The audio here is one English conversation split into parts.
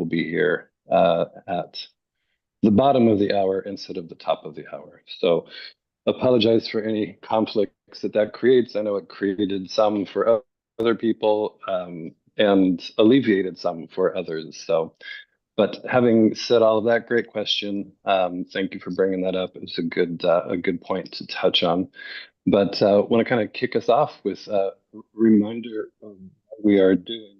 will be here at the bottom of the hour instead of the top of the hour. So apologize for any conflicts that creates. I know it created some for other people and alleviated some for others. So, but having said all of that, great question. Thank you for bringing that up. It was a good point to touch on. But want to kind of kick us off with a reminder of what we are doing.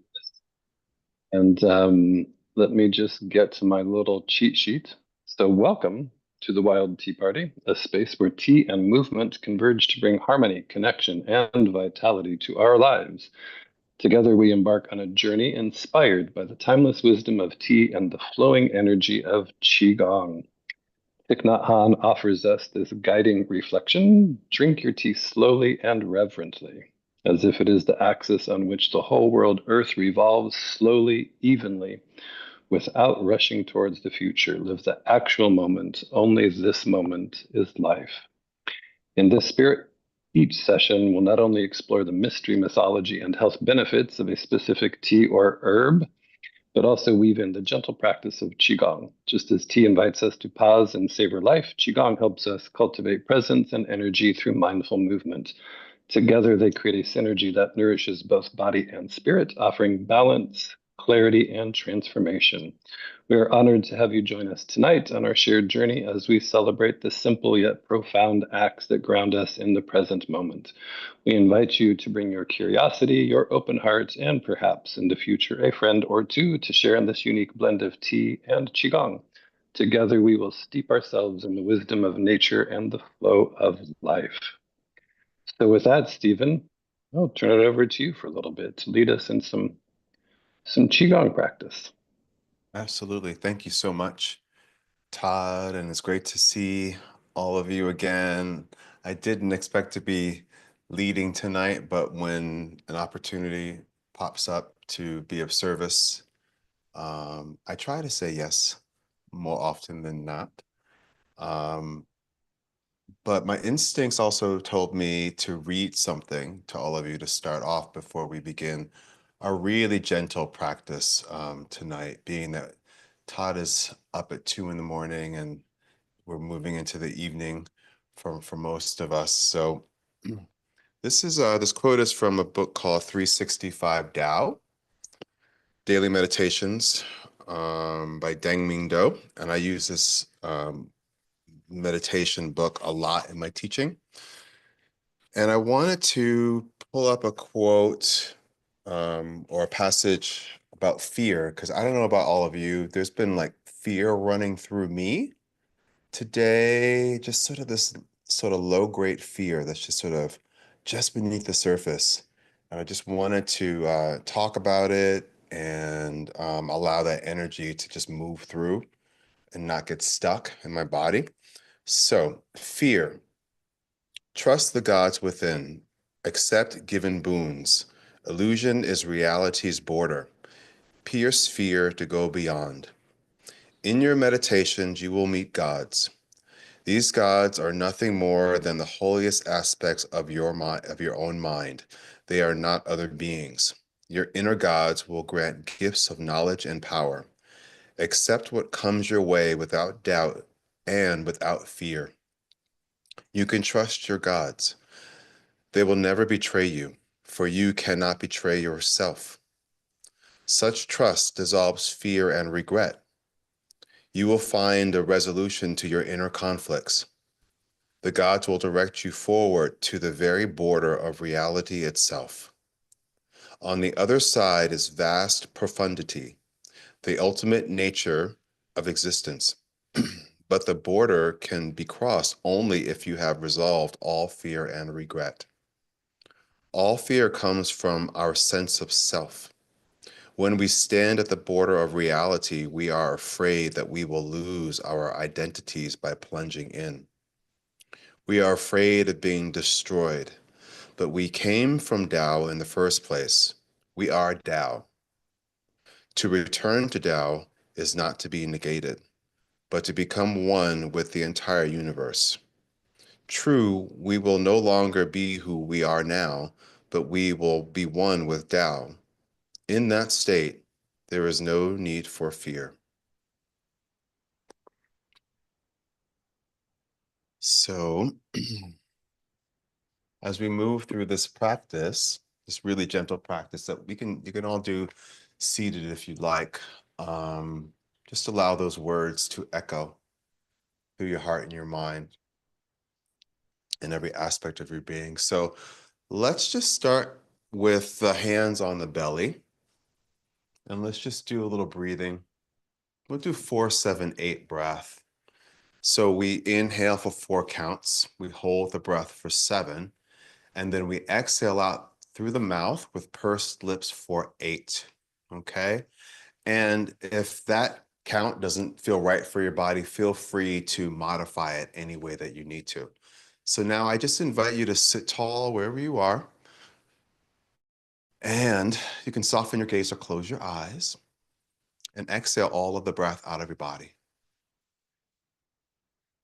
And let me just get to my little cheat sheet. So, welcome to the Wild Tea Party, a space where tea and movement converge to bring harmony, connection, and vitality to our lives. Together, we embark on a journey inspired by the timeless wisdom of tea and the flowing energy of Qigong. Thich Nhat Hanh offers us this guiding reflection: drink your tea slowly and reverently, as if it is the axis on which the whole world Earth revolves slowly, evenly, without rushing towards the future. Live the actual moment. Only this moment is life. In this spirit, each session will not only explore the mystery, mythology, and health benefits of a specific tea or herb, but also weave in the gentle practice of Qigong. Just as tea invites us to pause and savor life, Qigong helps us cultivate presence and energy through mindful movement. Together, they create a synergy that nourishes both body and spirit, offering balance, clarity, and transformation. We are honored to have you join us tonight on our shared journey as we celebrate the simple yet profound acts that ground us in the present moment. We invite you to bring your curiosity, your open heart, and perhaps in the future a friend or two to share in this unique blend of tea and Qigong. Together, we will steep ourselves in the wisdom of nature and the flow of life. So, with that, Stephen, I'll turn it over to you for a little bit to lead us in some Qigong practice. Absolutely. Thank you so much, Todd. And it's great to see all of you again. I didn't expect to be leading tonight, but when an opportunity pops up to be of service, I try to say yes more often than not. But my instincts also told me to read something to all of you to start off before we begin a really gentle practice tonight, being that Todd is up at 2 in the morning and we're moving into the evening for most of us. So this quote is from a book called 365 Tao, Daily Meditations by Deng Ming Do. And I use this meditation book a lot in my teaching. And I wanted to pull up a quote or a passage about fear, because I don't know about all of you. There's been like fear running through me today, just sort of this sort of low-grade fear that's just sort of just beneath the surface. And I just wanted to talk about it and allow that energy to just move through and not get stuck in my body. So, fear. Trust the gods within. Accept given boons. Illusion is reality's border. Pierce fear to go beyond. In your meditations, you will meet gods. These gods are nothing more than the holiest aspects of your own mind. They are not other beings. Your inner gods will grant gifts of knowledge and power. Accept what comes your way without doubt and without fear. You can trust your gods. They will never betray you, for you cannot betray yourself. Such trust dissolves fear and regret. You will find a resolution to your inner conflicts. The gods will direct you forward to the very border of reality itself. On the other side is vast profundity, the ultimate nature of existence. But the border can be crossed only if you have resolved all fear and regret. All fear comes from our sense of self. When we stand at the border of reality, we are afraid that we will lose our identities by plunging in. We are afraid of being destroyed, but we came from Tao in the first place. We are Tao. To return to Tao is not to be negated, but to become one with the entire universe. True, we will no longer be who we are now, but we will be one with Tao. In that state, There is no need for fear. So as we move through this practice, this really gentle practice that you can all do seated if you'd like. Just allow those words to echo through your heart and your mind in every aspect of your being. So let's just start with the hands on the belly. And let's just do a little breathing. We'll do 4, 7, 8 breath. So we inhale for 4 counts. We hold the breath for 7. And then we exhale out through the mouth with pursed lips for 8. Okay. And if that count doesn't feel right for your body, feel free to modify it any way that you need to. So now I just invite you to sit tall wherever you are. And you can soften your gaze or close your eyes and exhale all of the breath out of your body.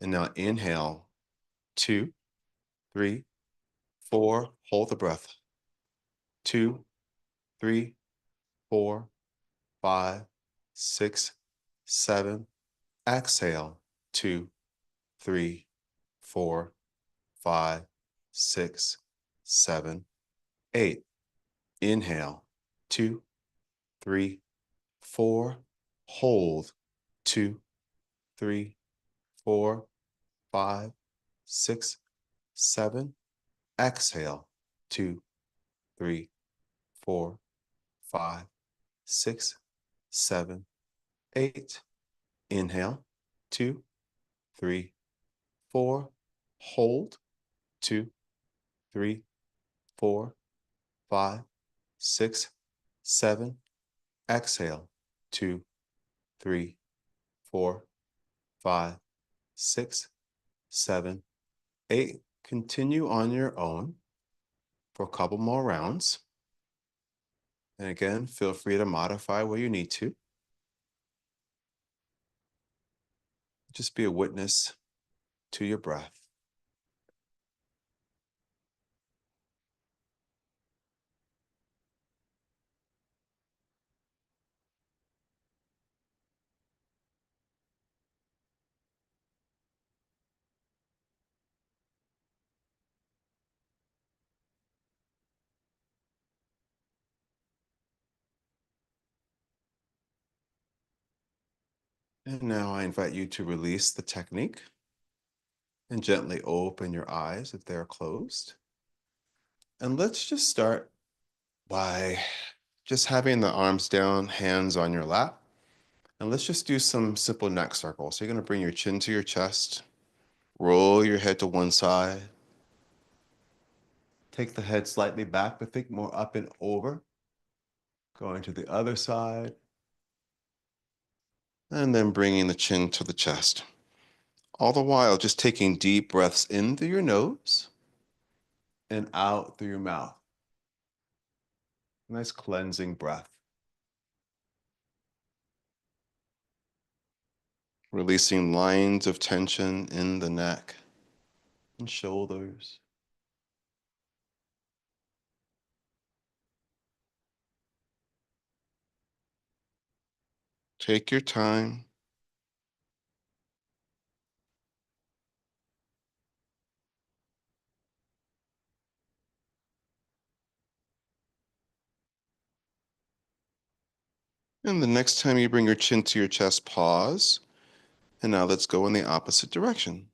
And now inhale, 2, 3, 4, hold the breath. 2, 3, 4, 5, 6, 7. Exhale, 2, 3, 4, 5, 6, 7, 8. Inhale, 2, 3, 4. Hold, 2, 3, 4, 5, 6, 7. Exhale, 2, 3, 4, 5, 6, 7, 8. Inhale, 2, 3, 4. Hold, 2, 3, 4, 5, 6, 7. Exhale, 2, 3, 4, 5, 6, 7, 8. Continue on your own for a couple more rounds. And again, feel free to modify where you need to. Just be a witness to your breath. And now I invite you to release the technique and gently open your eyes if they're closed. And let's just start by just having the arms down, hands on your lap. And let's just do some simple neck circles. So you're going to bring your chin to your chest, roll your head to one side, take the head slightly back, but think more up and over, going to the other side, and then bringing the chin to the chest. All the while, just taking deep breaths in through your nose and out through your mouth. Nice cleansing breath. Releasing lines of tension in the neck and shoulders. Take your time. And the next time you bring your chin to your chest, pause. And now let's go in the opposite direction.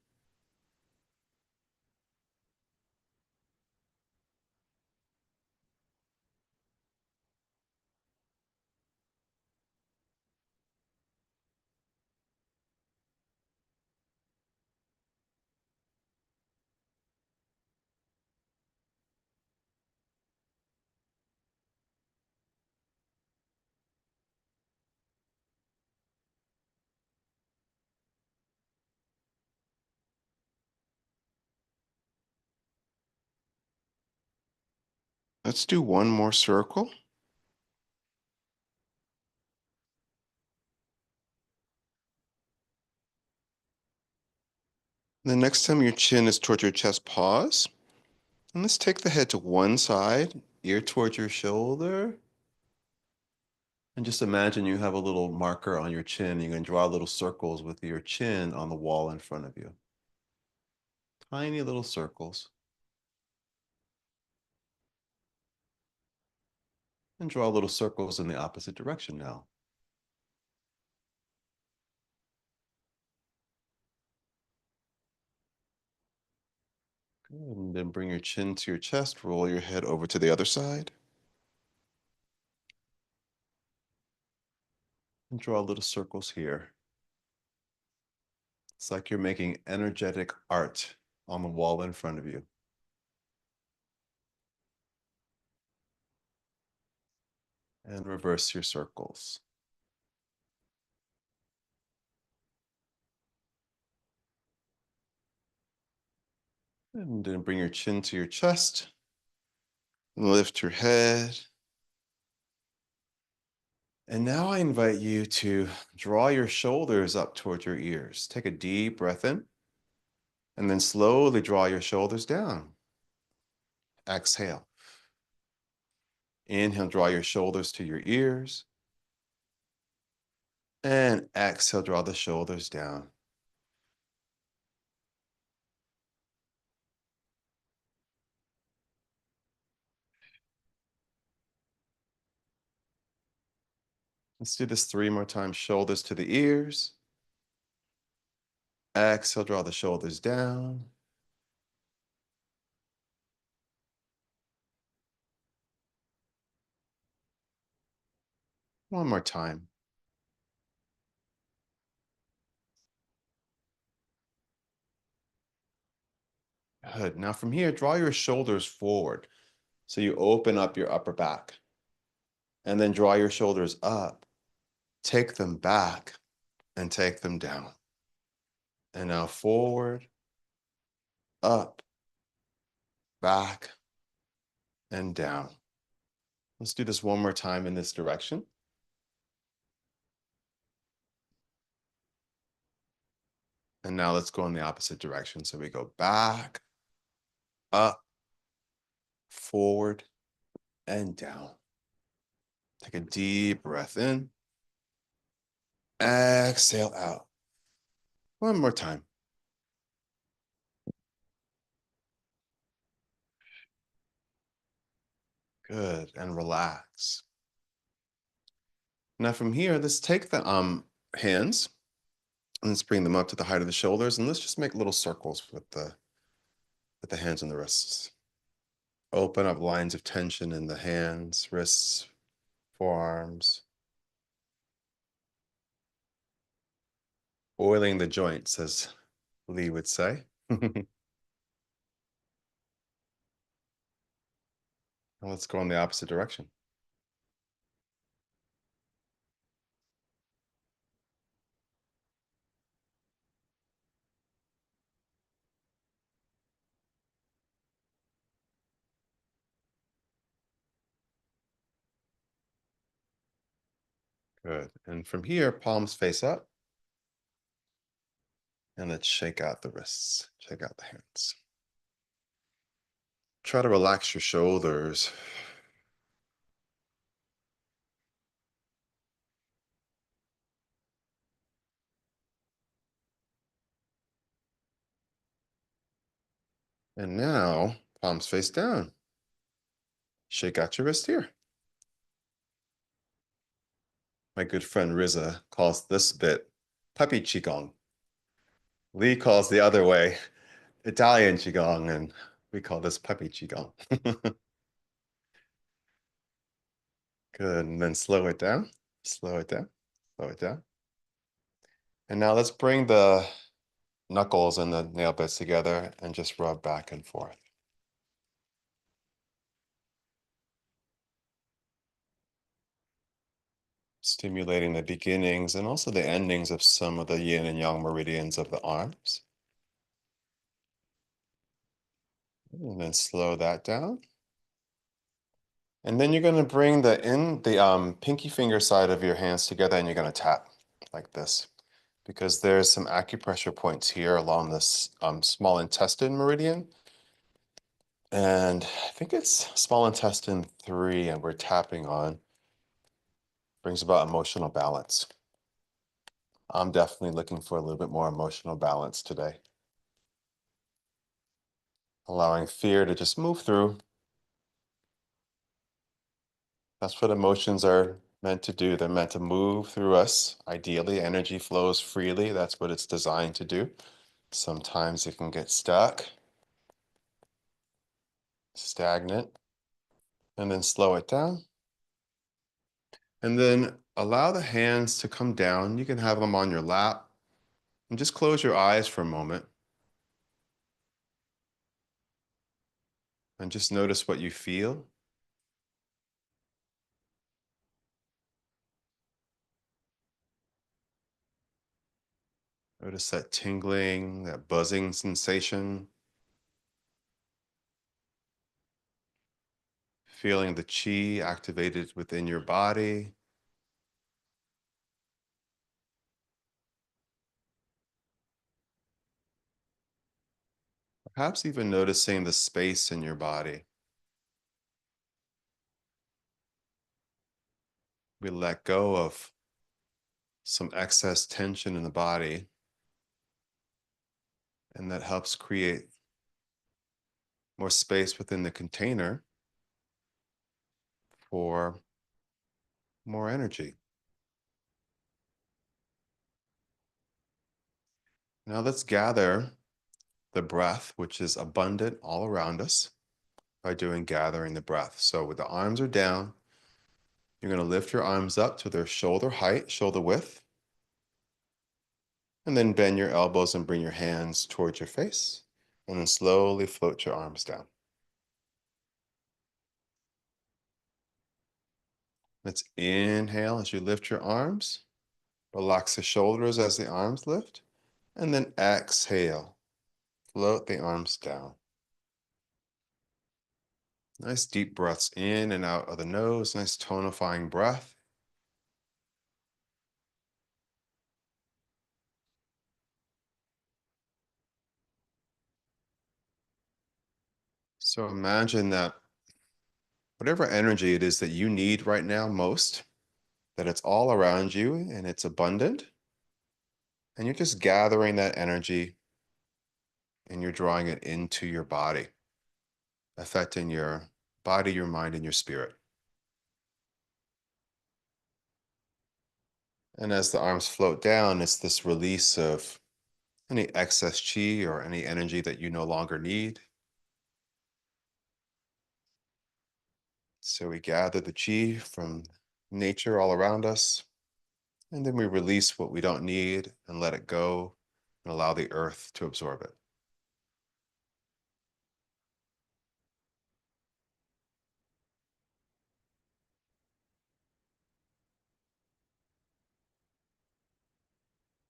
Let's do one more circle. The next time your chin is towards your chest, pause. And let's take the head to one side, ear towards your shoulder. And just imagine you have a little marker on your chin. You can draw little circles with your chin on the wall in front of you. Tiny little circles. And draw little circles in the opposite direction now. Good. And then bring your chin to your chest. Roll your head over to the other side. And draw little circles here. It's like you're making energetic art on the wall in front of you. And reverse your circles. And then bring your chin to your chest. And lift your head. And now I invite you to draw your shoulders up toward your ears. Take a deep breath in. And then slowly draw your shoulders down. Exhale. Inhale, draw your shoulders to your ears. And exhale, draw the shoulders down. Let's do this 3 more times. Shoulders to the ears. Exhale, draw the shoulders down. One more time. Good. Now from here, draw your shoulders forward. So you open up your upper back. And then draw your shoulders up. Take them back and take them down. And now forward, up, back, and down. Let's do this one more time in this direction. And now let's go in the opposite direction. So we go back, up, forward, and down. Take a deep breath in. Exhale out. One more time. Good. And relax. Now from here, let's take the hands and let's bring them up to the height of the shoulders. And let's just make little circles with the hands and the wrists. Open up lines of tension in the hands, wrists, forearms. Oiling the joints, as Lee would say. Now let's go in the opposite direction. Good. And from here, palms face up. And let's shake out the wrists, shake out the hands. Try to relax your shoulders. And now, palms face down. Shake out your wrist here. My good friend Riza calls this bit puppy qigong. Lee calls the other way Italian qigong, and we call this puppy qigong. Good, and then slow it down, slow it down, slow it down. And now let's bring the knuckles and the nail bits together and just rub back and forth. Stimulating the beginnings and also the endings of some of the yin and yang meridians of the arms. And then slow that down. And then you're going to bring the pinky finger side of your hands together and you're going to tap like this, because there's some acupressure points here along this small intestine meridian. And I think it's small intestine 3, and we're tapping on. brings about emotional balance. I'm definitely looking for a little bit more emotional balance today. Allowing fear to just move through. That's what emotions are meant to do. They're meant to move through us. Ideally, energy flows freely. That's what it's designed to do. Sometimes it can get stuck, stagnant, and then slow it down. And then allow the hands to come down. You can have them on your lap and just close your eyes for a moment and just notice what you feel. Notice that tingling, that buzzing sensation. Feeling the chi activated within your body. Perhaps even noticing the space in your body. We let go of some excess tension in the body, and that helps create more space within the container for more energy. Now let's gather the breath, which is abundant all around us, by doing gathering the breath. So with the arms are down, you're going to lift your arms up to their shoulder height, shoulder width, and then bend your elbows and bring your hands towards your face, and then slowly float your arms down. Let's inhale as you lift your arms. Relax the shoulders as the arms lift. And then exhale. Float the arms down. Nice deep breaths in and out of the nose. Nice tonifying breath. So imagine that whatever energy it is that you need right now most, that it's all around you and it's abundant. And you're just gathering that energy and you're drawing it into your body, affecting your body, your mind, and your spirit. And as the arms float down, it's this release of any excess chi or any energy that you no longer need. So we gather the chi from nature all around us, and then we release what we don't need and let it go and allow the earth to absorb it.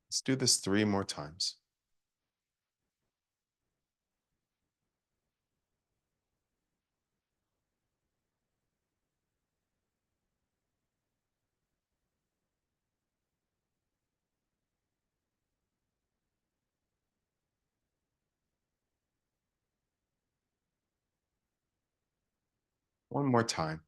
Let's do this 3 more times. One more time.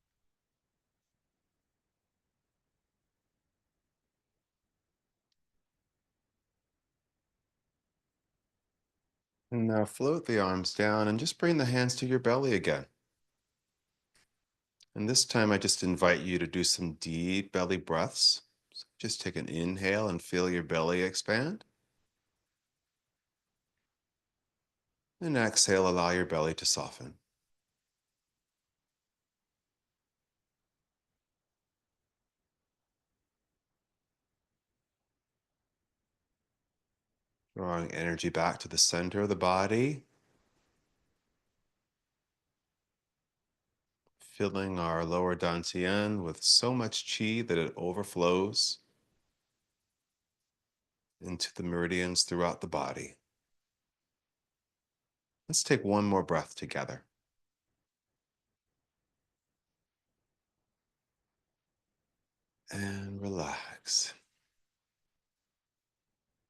And now float the arms down and just bring the hands to your belly again. And this time I just invite you to do some deep belly breaths. So just take an inhale and feel your belly expand. And exhale, allow your belly to soften. Drawing energy back to the center of the body. Filling our lower dantian with so much qi that it overflows into the meridians throughout the body. Let's take one more breath together. And relax.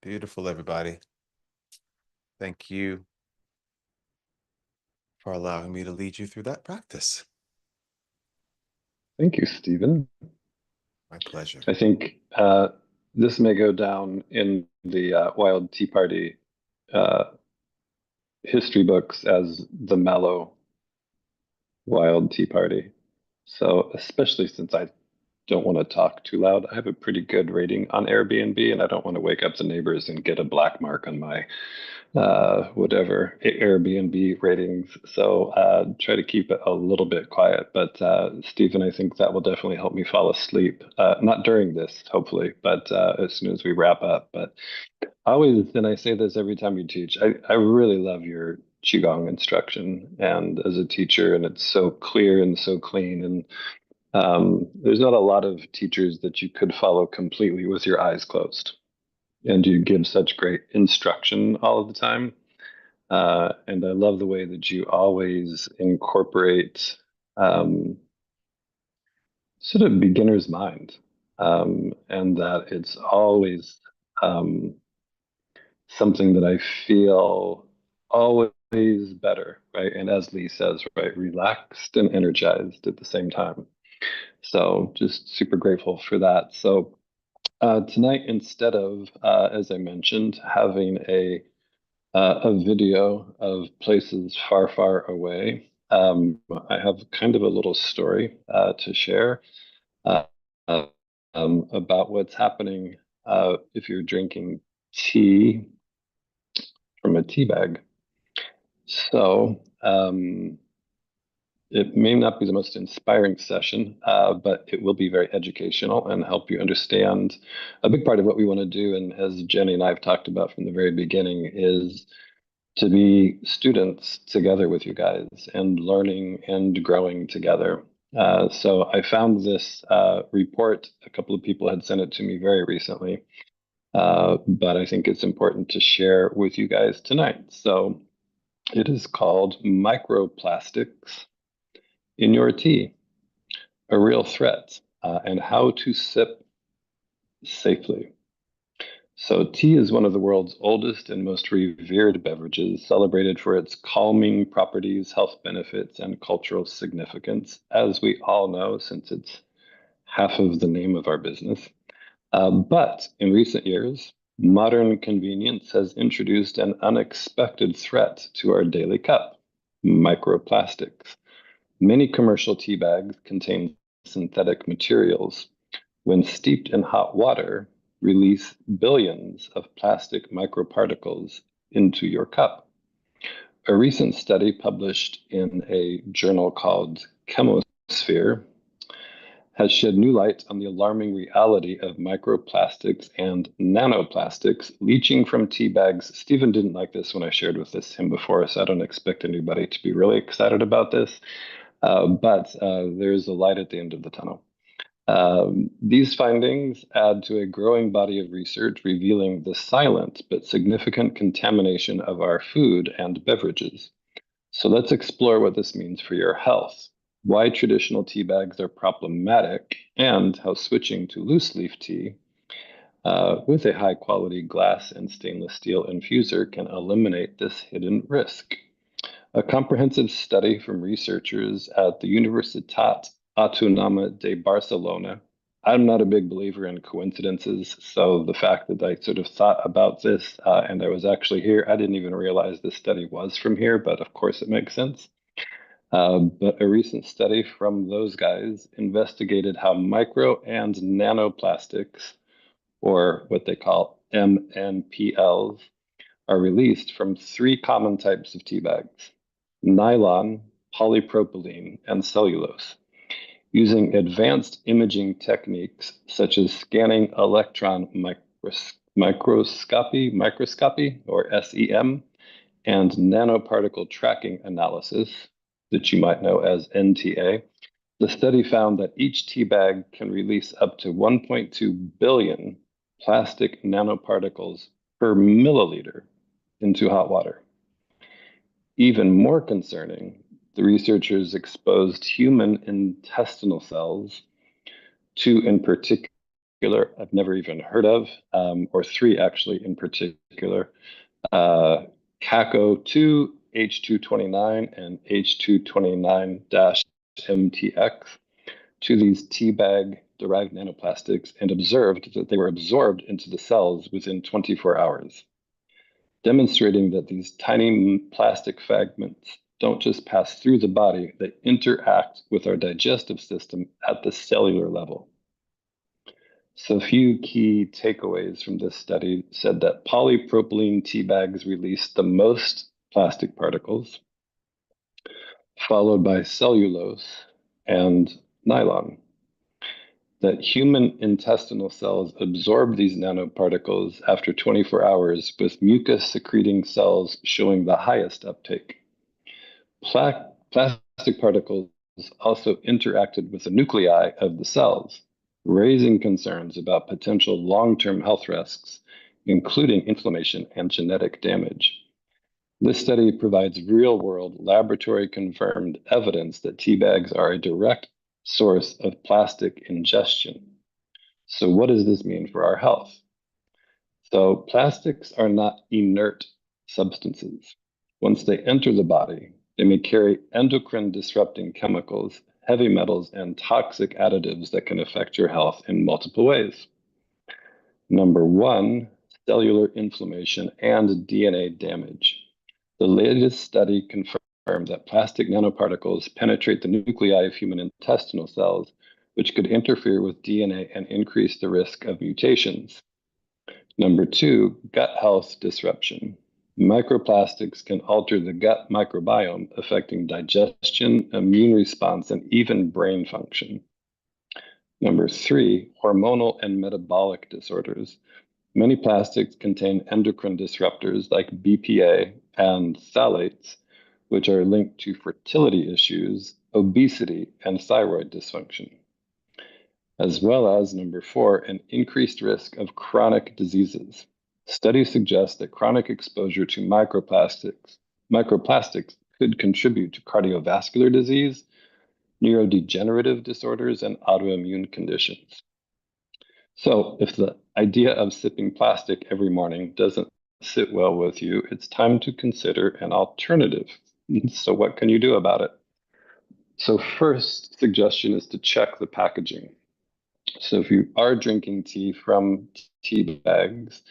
Beautiful, everybody. Thank you for allowing me to lead you through that practice. Thank you, Stephen. My pleasure. I think this may go down in the Wild Tea Party uh, history books as the mellow Wild Tea Party. So, especially since I don't want to talk too loud, I have a pretty good rating on Airbnb, and I don't want to wake up the neighbors and get a black mark on my whatever Airbnb ratings. So try to keep it a little bit quiet. But Stephen, I think that will definitely help me fall asleep. Not during this, hopefully, but as soon as we wrap up. But always, and I say this every time you teach, I really love your Qigong instruction. And as a teacher, and it's so clear and so clean. And there's not a lot of teachers that you could follow completely with your eyes closed. And you give such great instruction all of the time. And I love the way that you always incorporate sort of beginner's mind, and that it's always um, something that I feel always better, right? And as Lee says, right, relaxed and energized at the same time. So just super grateful for that. So tonight, instead of, as I mentioned, having a video of places far, far away, I have kind of a little story to share uh, uh, about what's happening if you're drinking tea from a tea bag. So, it may not be the most inspiring session, but it will be very educational and help you understand a big part of what we want to do. And as Jenny and I have talked about from the very beginning, is to be students together with you guys and learning and growing together. So I found this report. A couple of people had sent it to me very recently, but I think it's important to share with you guys tonight. So it is called Microplastics in Your Tea, a Real Threat, and How to Sip Safely. So, tea is one of the world's oldest and most revered beverages, celebrated for its calming properties, health benefits, and cultural significance, as we all know, since it's half of the name of our business. But in recent years, modern convenience has introduced an unexpected threat to our daily cup: microplastics. Many commercial tea bags contain synthetic materials. When steeped in hot water, release billions of plastic microparticles into your cup. A recent study published in a journal called Chemosphere has shed new light on the alarming reality of microplastics and nanoplastics leaching from tea bags. Stephen didn't like this when I shared with him before, so I don't expect anybody to be really excited about this. But there's a light at the end of the tunnel. These findings add to a growing body of research revealing the silent but significant contamination of our food and beverages. So let's explore what this means for your health, why traditional tea bags are problematic, and how switching to loose leaf tea with a high quality glass and stainless steel infuser can eliminate this hidden risk. A comprehensive study from researchers at the Universitat Autònoma de Barcelona. I'm not a big believer in coincidences, so the fact that I sort of thought about this and I was actually here, I didn't even realize this study was from here, but of course it makes sense. But a recent study from those guys investigated how micro and nanoplastics, or what they call MNPLs, are released from three common types of tea bags: nylon, polypropylene, and cellulose. Using advanced imaging techniques such as scanning electron microscopy, or SEM, and nanoparticle tracking analysis, that you might know as NTA, the study found that each tea bag can release up to 1.2 billion plastic nanoparticles per milliliter into hot water. Even more concerning, the researchers exposed human intestinal cells, two in particular I've never even heard of, or three actually in particular, CACO2, H229, and H229-MTX, to these tea bag derived nanoplastics and observed that they were absorbed into the cells within 24 hours, demonstrating that these tiny plastic fragments don't just pass through the body, they interact with our digestive system at the cellular level. So a few key takeaways from this study said that polypropylene tea bags release the most plastic particles, followed by cellulose and nylon. That human intestinal cells absorb these nanoparticles after 24 hours, with mucus secreting cells showing the highest uptake. Plastic particles also interacted with the nuclei of the cells, raising concerns about potential long-term health risks, including inflammation and genetic damage. This study provides real-world, laboratory-confirmed evidence that tea bags are a direct source of plastic ingestion. So what does this mean for our health? So plastics are not inert substances. Once they enter the body, they may carry endocrine disrupting chemicals, heavy metals, and toxic additives that can affect your health in multiple ways. Number one, cellular inflammation and DNA damage. The latest study confirmed that plastic nanoparticles penetrate the nuclei of human intestinal cells, which could interfere with DNA and increase the risk of mutations. Number two, gut health disruption. Microplastics can alter the gut microbiome, affecting digestion, immune response, and even brain function. Number three, hormonal and metabolic disorders. Many plastics contain endocrine disruptors like BPA and phthalates, which are linked to fertility issues, obesity, and thyroid dysfunction, as well as number four, an increased risk of chronic diseases. Studies suggest that chronic exposure to microplastics could contribute to cardiovascular disease, neurodegenerative disorders, and autoimmune conditions. So if the idea of sipping plastic every morning doesn't sit well with you, it's time to consider an alternative. So what can you do about it? So first suggestion is to check the packaging. So if you are drinking tea from tea bags,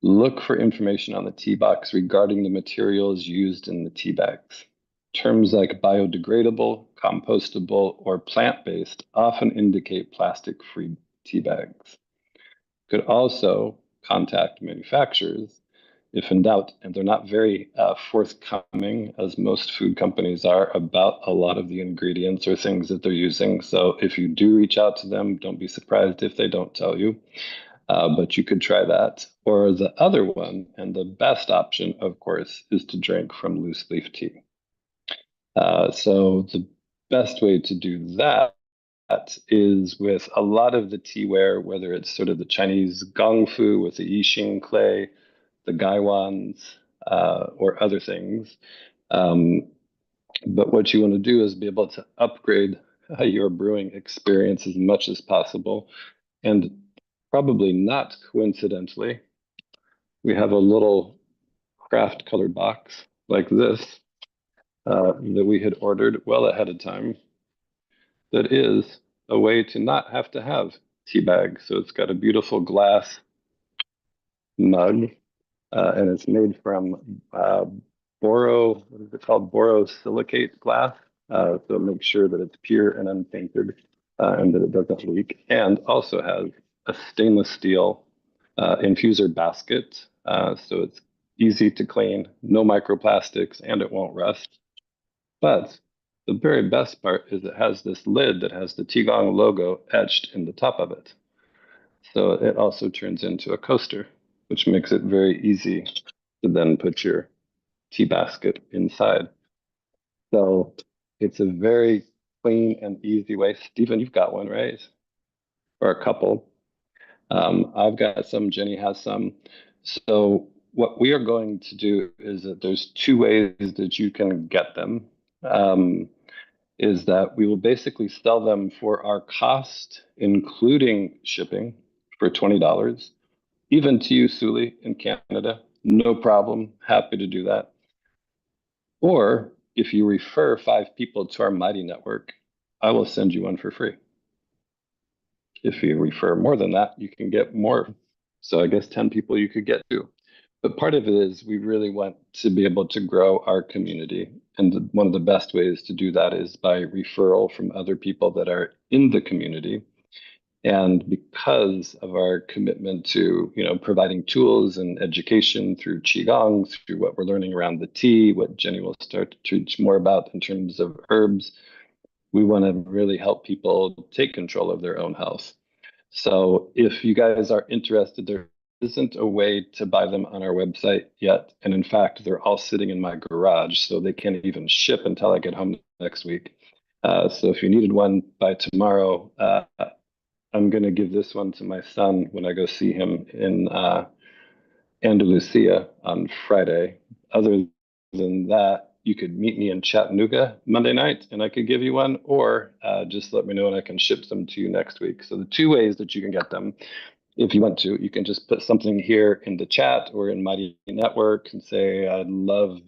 look for information on the tea box regarding the materials used in the tea bags. Terms like biodegradable, compostable, or plant-based often indicate plastic-free tea bags. Could also contact manufacturers if in doubt, and they're not very forthcoming, as most food companies are, about a lot of the ingredients or things that they're using. So if you do reach out to them, don't be surprised if they don't tell you. But you could try that. Or the other one, and the best option, of course, is to drink from loose leaf tea. So the best way to do that is with a lot of the teaware, whether it's sort of the Chinese gongfu with the yixing clay, the gaiwans, or other things. But what you want to do is be able to upgrade your brewing experience as much as possible. And probably not coincidentally, we have a little craft colored box like this that we had ordered well ahead of time that is a way to not have to have tea bags. So it's got a beautiful glass mug, and it's made from what is it called? Borosilicate glass. So make sure that it's pure and untainted and that it doesn't leak. And also has a stainless steel infuser basket. So it's easy to clean, no microplastics, and it won't rust. But the very best part is it has this lid that has the Qigong logo etched in the top of it. So it also turns into a coaster, which makes it very easy to then put your tea basket inside. So it's a very clean and easy way. Stephen, you've got one, right? Or a couple. I've got some, Jenny has some. So what we are going to do is that there's two ways that you can get them. Is that we will basically sell them for our cost, including shipping, for $20. Even to you, Suli, in Canada, no problem. Happy to do that. Or if you refer 5 people to our Mighty Network, I will send you one for free. If you refer more than that, you can get more. So I guess 10 people you could get to. But part of it is we really want to be able to grow our community. And one of the best ways to do that is by referral from other people that are in the community. And because of our commitment to, providing tools and education through Qigong, through what we're learning around the tea, what Jenny will start to teach more about in terms of herbs, we want to really help people take control of their own health. So if you guys are interested, there isn't a way to buy them on our website yet. And in fact, they're all sitting in my garage, so they can't even ship until I get home next week. So if you needed one by tomorrow, I'm going to give this one to my son when I go see him in Andalusia on Friday. Other than that, you could meet me in Chattanooga Monday night and I could give you one, or just let me know and I can ship them to you next week. So the two ways that you can get them, if you want to, you can just put something here in the chat or in Mighty Network and say, I'd love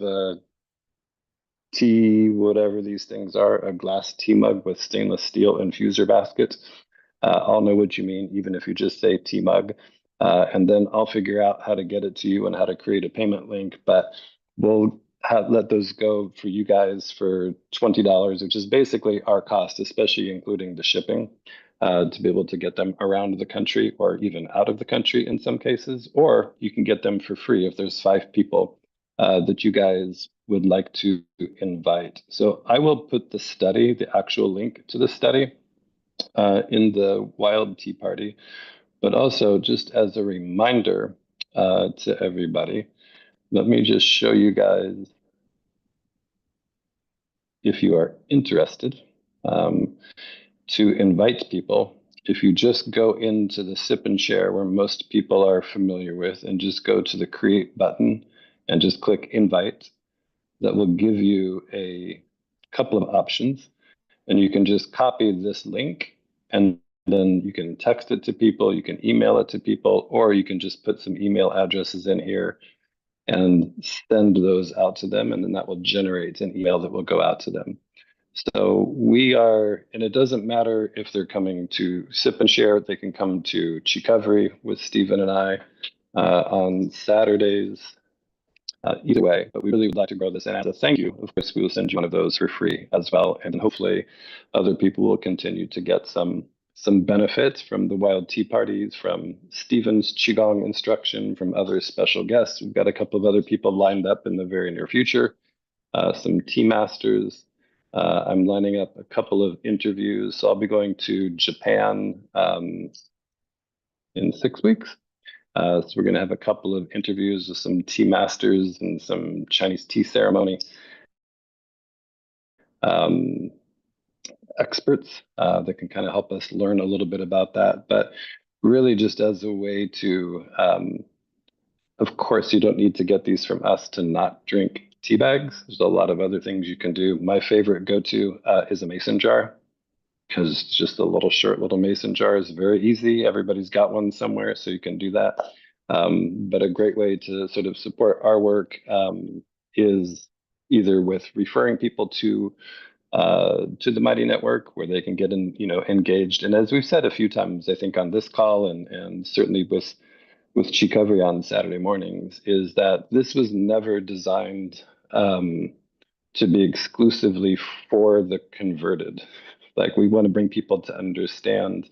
tea, whatever these things are, a glass tea mug with stainless steel infuser basket. I'll know what you mean, even if you just say tea mug. And then I'll figure out how to get it to you and how to create a payment link. But we'll let those go for you guys for $20, which is basically our cost, especially including the shipping, to be able to get them around the country or even out of the country in some cases. Or you can get them for free if there's 5 people that you guys would like to invite. So I will put the study, the actual link to the study, in the Wild Tea Party, but also just as a reminder to everybody, let me just show you guys, if you are interested, to invite people. If you just go into the Sip and Share, where most people are familiar with, and just go to the Create button and just click Invite, that will give you a couple of options. And you can just copy this link and then you can text it to people, you can email it to people, or you can just put some email addresses in here and send those out to them. And then that will generate an email that will go out to them. So we are, and it doesn't matter if they're coming to Sip and Share, they can come to Chicovery with Stephen and I on Saturdays. Either way, but we really would like to grow this. And as a thank you, of course, we will send you one of those for free as well. And hopefully other people will continue to get some benefit from the Wild Tea Parties, from Stephen's Qigong instruction, from other special guests. We've got a couple of other people lined up in the very near future, some tea masters. I'm lining up a couple of interviews. So I'll be going to Japan in 6 weeks. So we're going to have a couple of interviews with some tea masters and some Chinese tea ceremony experts that can kind of help us learn a little bit about that. But really just as a way to, of course, you don't need to get these from us to not drink tea bags. There's a lot of other things you can do. My favorite go-to is a mason jar, because just a little short little mason jar is very easy. Everybody's got one somewhere, so you can do that. But a great way to sort of support our work is either with referring people to the Mighty Network, where they can get engaged. And as we've said a few times, I think on this call and certainly with Chicovery on Saturday mornings, is that this was never designed to be exclusively for the converted. Like, we want to bring people to understand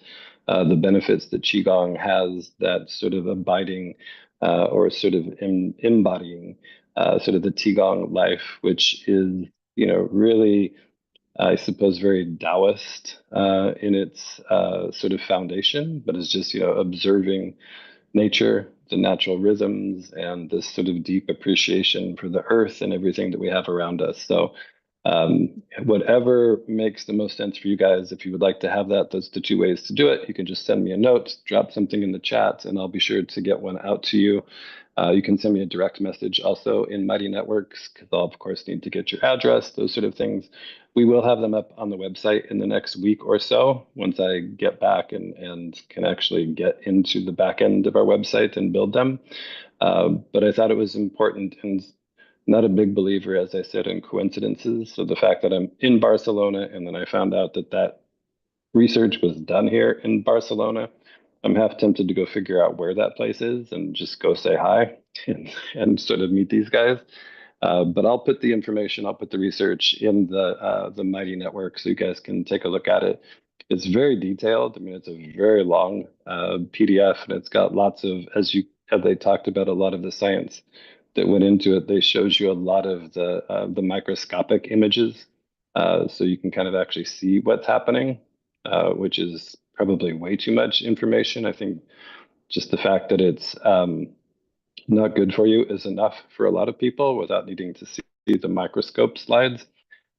the benefits that Qigong has, that sort of abiding or sort of embodying sort of the Qigong life, which is, really, I suppose, very Taoist in its sort of foundation, but is just, observing nature, the natural rhythms, and this sort of deep appreciation for the earth and everything that we have around us. So whatever makes the most sense for you guys, if you would like to have that, those are the 2 ways to do it. You can just send me a note, drop something in the chat, and I'll be sure to get one out to you. You can send me a direct message also in Mighty Networks, because I'll, of course, need to get your address, those sort of things. We will have them up on the website in the next week or so, once I get back and can actually get into the back end of our website and build them. But I thought it was important, and not a big believer, as I said, in coincidences. So the fact that I'm in Barcelona and then I found out that research was done here in Barcelona. I'm half tempted to go figure out where that place is and just go say hi and sort of meet these guys. But I'll put the information, I'll put the research in the Mighty Network so you guys can take a look at it. It's very detailed. I mean, it's a very long PDF, and it's got lots of, as they talked about, a lot of the science that went into it. They shows you a lot of the microscopic images, so you can kind of actually see what's happening, which is probably way too much information. I think just the fact that it's not good for you is enough for a lot of people without needing to see the microscope slides.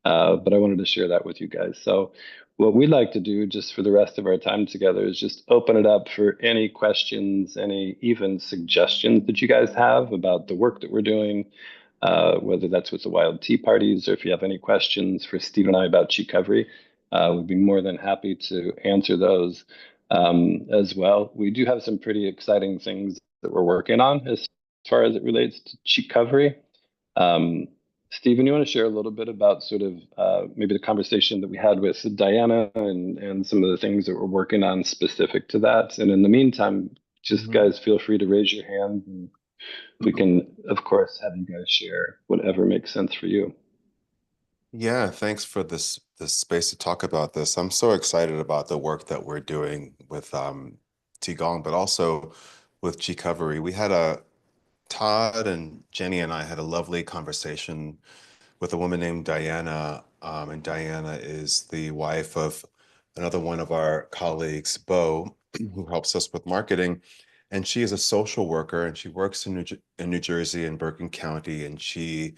But I wanted to share that with you guys. So, what we'd like to do just for the rest of our time together is just open it up for any questions, any even suggestions that you guys have about the work that we're doing, whether that's with the Wild Tea Parties or if you have any questions for Steve and I about Cheekovery. We'd be more than happy to answer those as well. We do have some pretty exciting things that we're working on as far as it relates to Cheekovery. Stephen, you want to share a little bit about sort of maybe the conversation that we had with Diana and some of the things that we're working on specific to that? And in the meantime, just guys, feel free to raise your hand, and we can, of course, have you guys share whatever makes sense for you. Yeah, thanks for this space to talk about this. I'm so excited about the work that we're doing with Qigong, but also with Cheekovery. We had a Todd and Jenny and I had a lovely conversation with a woman named Diana, and Diana is the wife of another one of our colleagues, Bo, who helps us with marketing. And she is a social worker, and she works in New Jersey in Bergen County, and she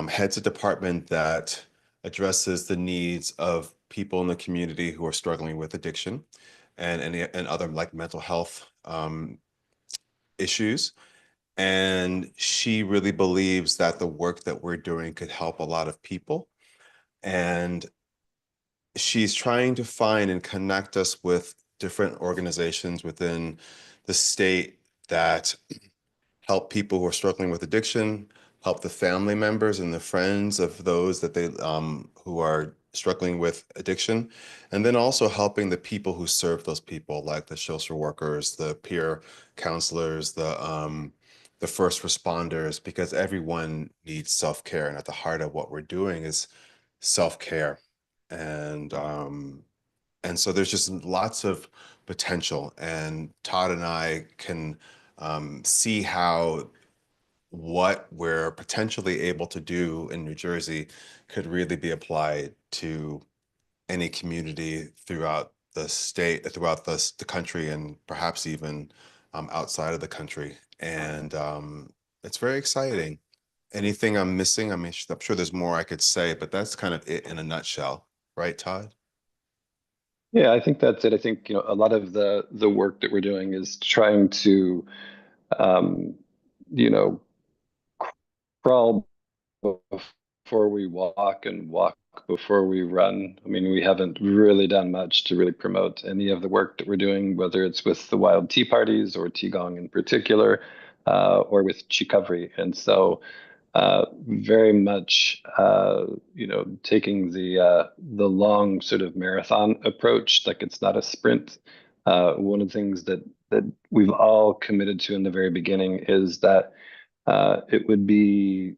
heads a department that addresses the needs of people in the community who are struggling with addiction and other like mental health issues. And she really believes that the work that we're doing could help a lot of people. And she's trying to find and connect us with different organizations within the state that help people who are struggling with addiction, help the family members and the friends of those that they who are struggling with addiction, and then also helping the people who serve those people, like the social workers, the peer counselors, the first responders, because everyone needs self-care, and at the heart of what we're doing is self-care, and so there's just lots of potential, and Todd and I can see how what we're potentially able to do in New Jersey could really be applied to any community throughout the state, throughout the country, and perhaps even outside of the country. And it's very exciting. Anything I'm missing? I mean, I'm sure there's more I could say, but that's kind of it in a nutshell, right, Todd? Yeah, I think that's it. I think, a lot of the work that we're doing is trying to, um, you know, crawl before we walk and walk before we run. I mean, we haven't really done much to really promote any of the work that we're doing, whether it's with the Wild Tea Parties or Qigong in particular, or with Cheekovery. And so, very much, taking the long sort of marathon approach, like it's not a sprint. One of the things that we've all committed to in the very beginning is that it would be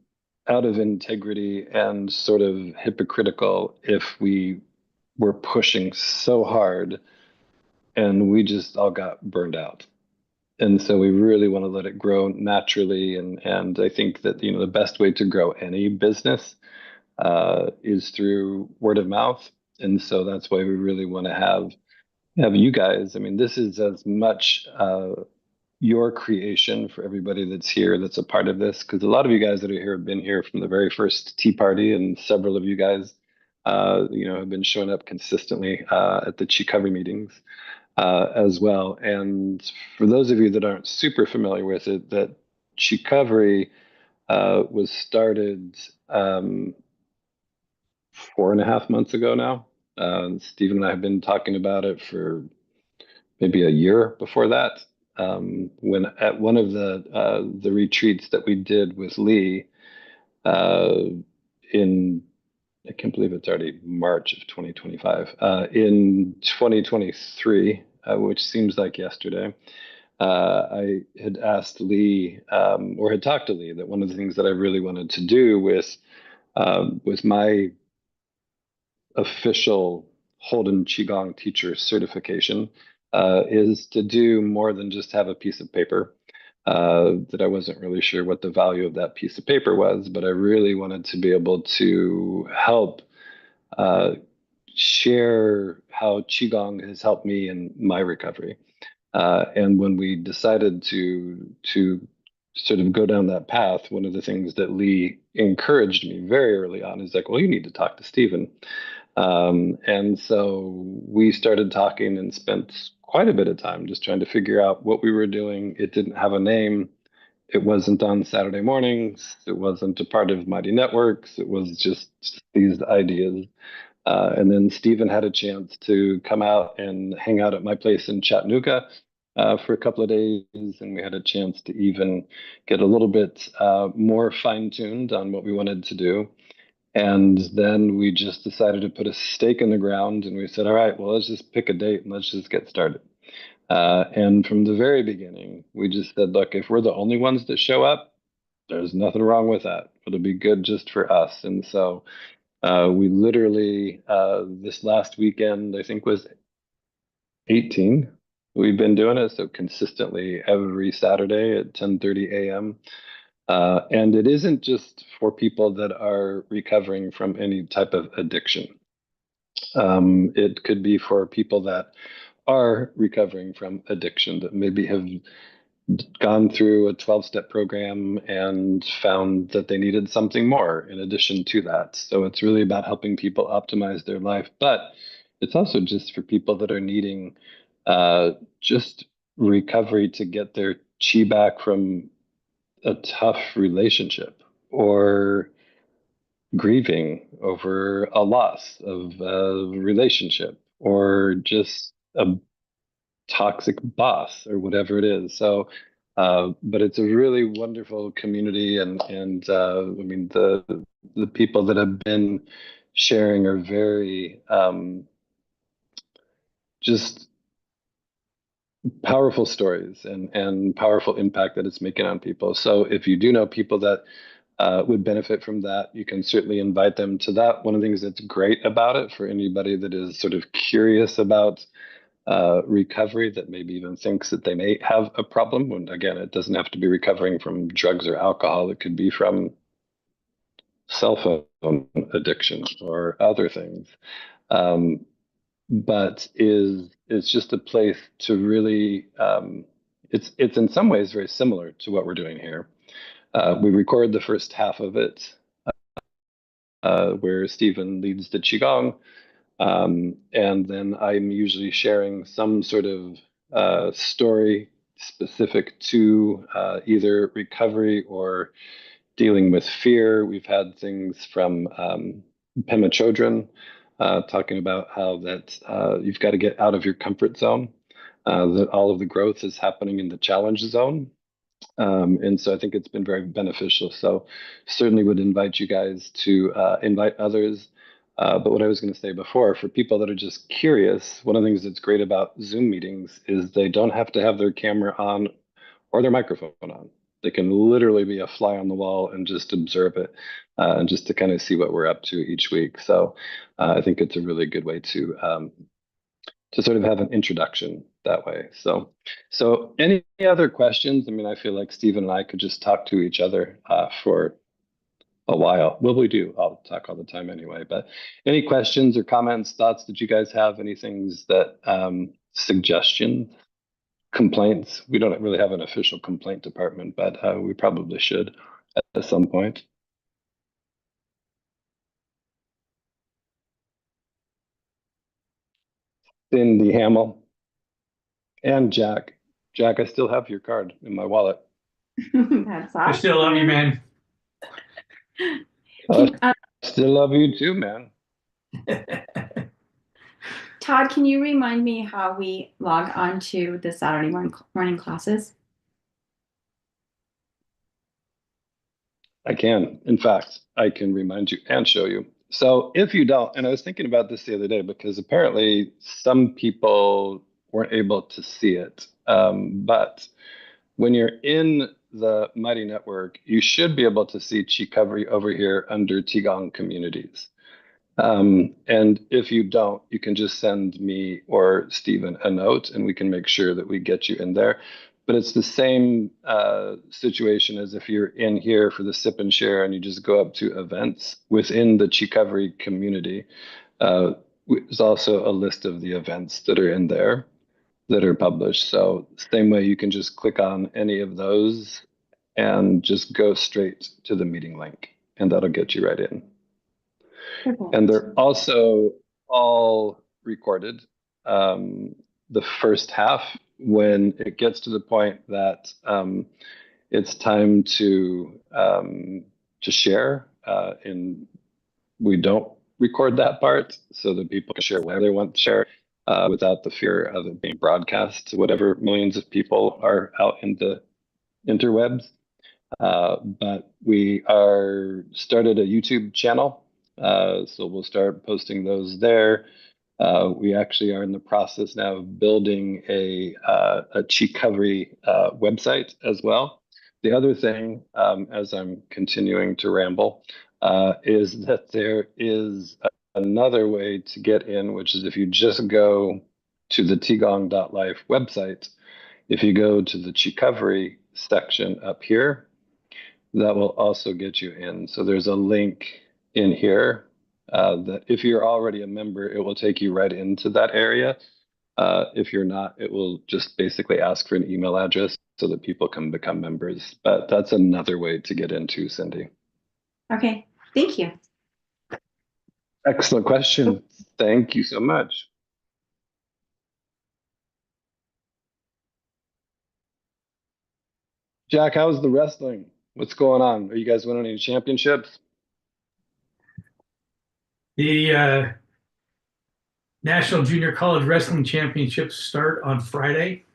out of integrity and sort of hypocritical if we were pushing so hard and we just all got burned out. And so we really want to let it grow naturally. And I think that the best way to grow any business is through word of mouth. And so that's why we really want to have you guys. I mean, this is as much your creation for everybody that's here, that's a part of this, because a lot of you guys that are here have been here from the very first Tea Party, and several of you guys, have been showing up consistently at the Cheekovery meetings as well. And for those of you that aren't super familiar with it, that Cheekovery was started 4.5 months ago now. Stephen and I have been talking about it for maybe a year before that. When at one of the retreats that we did with Lee uh, in I can't believe it's already March of 2025. In 2023, which seems like yesterday, I had asked Lee, or had talked to Lee, that one of the things that I really wanted to do with my official Holden Qigong teacher certification is to do more than just have a piece of paper. That I wasn't really sure what the value of that piece of paper was, but I really wanted to be able to help share how Qigong has helped me in my recovery. And when we decided to sort of go down that path, one of the things that Lee encouraged me very early on is like, well, you need to talk to Stephen. And so we started talking and spent quite a bit of time just trying to figure out what we were doing. It didn't have a name. It wasn't on Saturday mornings. It wasn't a part of Mighty Networks. It was just these ideas. And then Stephen had a chance to come out and hang out at my place in Chattanooga for a couple of days. And we had a chance to even get a little bit more fine-tuned on what we wanted to do. And then we just decided to put a stake in the ground and we said, all right, well, let's just pick a date and let's just get started. And from the very beginning, we just said, look, if we're the only ones that show up, there's nothing wrong with that. It'll be good just for us. And so we literally, this last weekend, I think was 18, we've been doing it. So consistently every Saturday at 10:30 a.m. And it isn't just for people that are recovering from any type of addiction. It could be for people that are recovering from addiction that maybe have gone through a 12-step program and found that they needed something more in addition to that. So it's really about helping people optimize their life, but it's also just for people that are needing just recovery to get their chi back from a tough relationship or grieving over a loss of a relationship or just a toxic boss or whatever it is. So, but it's a really wonderful community, and I mean the people that have been sharing are very just powerful stories and powerful impact that it's making on people. So if you do know people that would benefit from that, you can certainly invite them to that. One of the things that's great about it for anybody that is sort of curious about recovery, that maybe even thinks that they may have a problem. And again, it doesn't have to be recovering from drugs or alcohol. It could be from cell phone addiction or other things. But is just a place to really. It's in some ways very similar to what we're doing here. We record the first half of it, where Stephen leads the Qigong. And then I'm usually sharing some sort of story specific to either recovery or dealing with fear. We've had things from Pema Chodron talking about how that you've got to get out of your comfort zone, that all of the growth is happening in the challenge zone. And so I think it's been very beneficial. So certainly would invite you guys to invite others. But what I was going to say before, for people that are just curious, one of the things that's great about Zoom meetings is they don't have to have their camera on or their microphone on. They can literally be a fly on the wall and just observe it and just to kind of see what we're up to each week. So I think it's a really good way to sort of have an introduction that way. So any other questions? I mean, I feel like Stephen and I could just talk to each other for a while. Well, we do. I'll talk all the time anyway. But any questions or comments, thoughts that you guys have? Any things that suggestions, complaints? We don't really have an official complaint department, but we probably should at some point. Cindy Hamill and Jack. Jack, I still have your card in my wallet. That's I awesome. still love you, man. Still love you too, man. Todd, can you remind me how we log on to the Saturday morning classes? I can. In fact, I can remind you and show you. So if you don't, and I was thinking about this the other day because apparently some people weren't able to see it. But when you're in the Mighty Network, you should be able to see Chicovery over here under Qigong Communities. And if you don't, you can just send me or Stephen a note and we can make sure that we get you in there. But it's the same situation as if you're in here for the sip and share and you just go up to events within the Chicovery community. Uh, there's also a list of the events that are in there that are published. So same way you can just click on any of those and just go straight to the meeting link and that'll get you right in. And they're also all recorded. The first half, when it gets to the point that it's time to share, and we don't record that part so that people can share where they want to share without the fear of it being broadcast to whatever millions of people are out in the interwebs. But we are started a YouTube channel, so we'll start posting those there. We actually are in the process now of building a Chicovery website as well. The other thing, as I'm continuing to ramble, is that there is another way to get in, which is if you just go to the Qigong.life website, if you go to the Chicovery section up here, that will also get you in. So there's a link in here that if you're already a member, it will take you right into that area. If you're not, it will just basically ask for an email address so that people can become members. But that's another way to get into, Cindy. Okay, thank you. Excellent question. Thank you so much. Jack, how's the wrestling? What's going on? Are you guys winning any championships? The National Junior College Wrestling Championships start on Friday.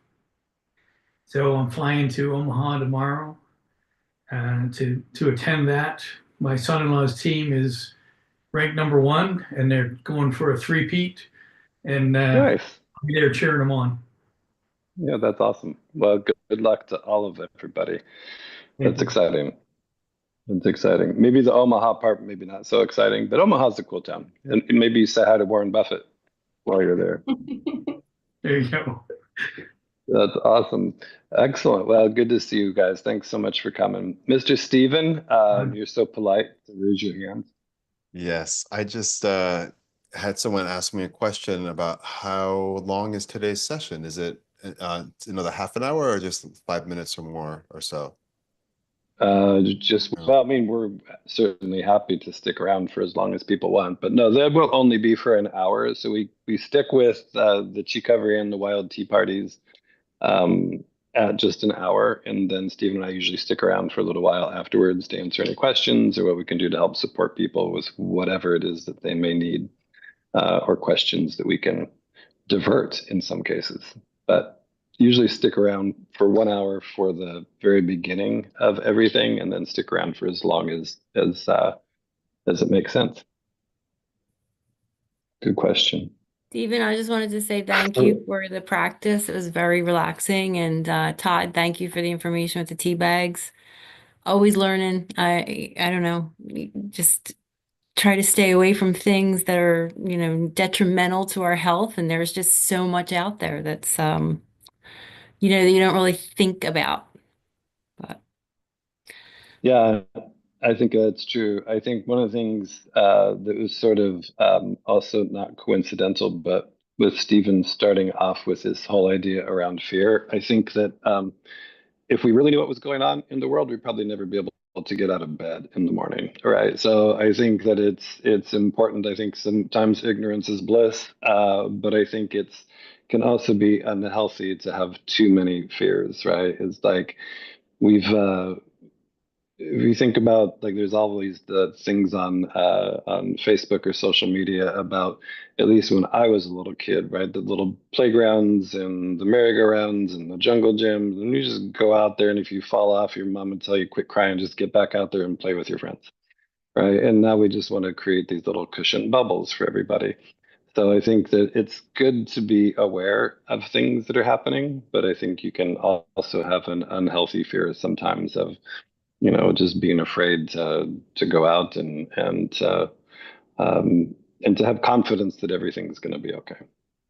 So I'm flying to Omaha tomorrow to attend that. My son-in-law's team is ranked #1 and they're going for a three-peat. And Nice. I'll be there cheering them on. Yeah, that's awesome. Well, good luck to all of everybody. That's exciting. That's exciting. Maybe the Omaha part, maybe not so exciting, but Omaha's a cool town. And maybe you say hi to Warren Buffett while you're there. There you go. That's awesome. Excellent. Well, good to see you guys. Thanks so much for coming. Mr. Steven, you're so polite to raise your hand. Yes, I just had someone ask me a question about how long is today's session? Is it another half an hour or just 5 minutes or more or so? Well, I mean, we're certainly happy to stick around for as long as people want, but no, that will only be for an hour. So we stick with the Chicovery and the Wild Tea Parties at just an hour, and then Steve and I usually stick around for a little while afterwards to answer any questions or what we can do to help support people with whatever it is that they may need or questions that we can divert in some cases. But usually stick around for 1 hour for the very beginning of everything, and then stick around for as long as it makes sense. Good question. Stephen, I just wanted to say thank you for the practice. It was very relaxing. And Todd, thank you for the information with the tea bags. Always learning. I don't know, just try to stay away from things that are, detrimental to our health. And there's just so much out there that's, that you don't really think about. But Yeah, I think that's true. I think one of the things that was sort of also not coincidental, but with Stephen starting off with this whole idea around fear, I think that if we really knew what was going on in the world, we'd probably never be able to get out of bed in the morning, right? So I think that it's important. I think sometimes ignorance is bliss, but I think it's can also be unhealthy to have too many fears, right? It's like we've if you think about like there's always the things on Facebook or social media about at least when I was a little kid, right? The little playgrounds and the merry-go-rounds and the jungle gyms, and you just go out there, and if you fall off, your mom would tell you quit crying, just get back out there and play with your friends. right? And now we just want to create these little cushion bubbles for everybody. So I think that it's good to be aware of things that are happening, but I think you can also have an unhealthy fear sometimes of, just being afraid to go out and to have confidence that everything's going to be okay.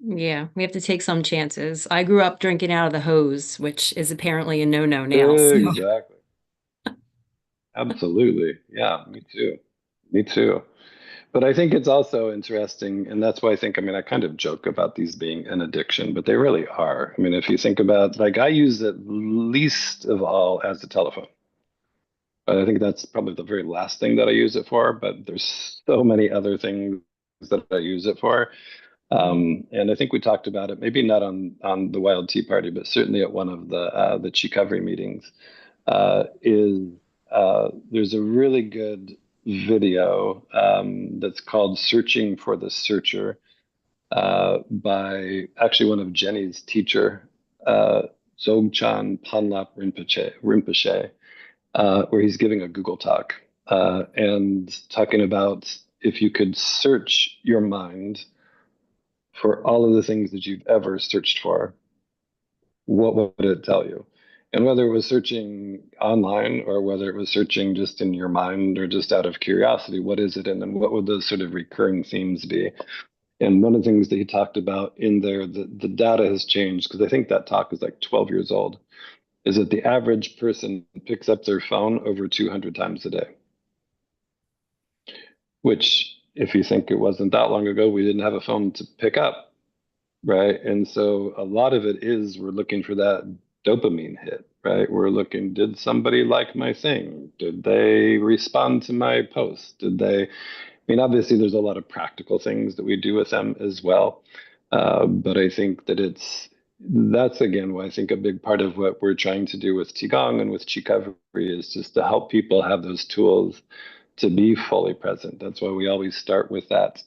Yeah, we have to take some chances. I grew up drinking out of the hose, which is apparently a no-no now. So Exactly. Absolutely. Yeah, me too. Me too. But I think it's also interesting, and that's why I kind of joke about these being an addiction, but they really are. I mean, if you think about, like, I use it least of all as a telephone. I think that's probably the very last thing that I use it for, but there's so many other things that I use it for. And I think we talked about it, maybe not on the Wild Tea Party, but certainly at one of the Chicovery meetings. There's a really good video that's called "Searching for the Searcher" by actually one of Jenny's teacher, Dzogchen Panlap Rinpoche, where he's giving a Google talk and talking about if you could search your mind for all of the things that you've ever searched for, what would it tell you? And whether it was searching online or whether it was searching just in your mind or just out of curiosity, what is it? And then what would those sort of recurring themes be? And one of the things that he talked about in there, the data has changed because I think that talk is like 12 years old, is that the average person picks up their phone over 200 times a day. Which, if you think it wasn't that long ago, we didn't have a phone to pick up, right? And so a lot of it is we're looking for that dopamine hit, right? We're looking, did somebody like my thing? Did they respond to my post? I mean, obviously, there's a lot of practical things that we do with them as well. But I think that that's again why I think a big part of what we're trying to do with Qigong and with Chicovery is just to help people have those tools to be fully present. That's why we always start with that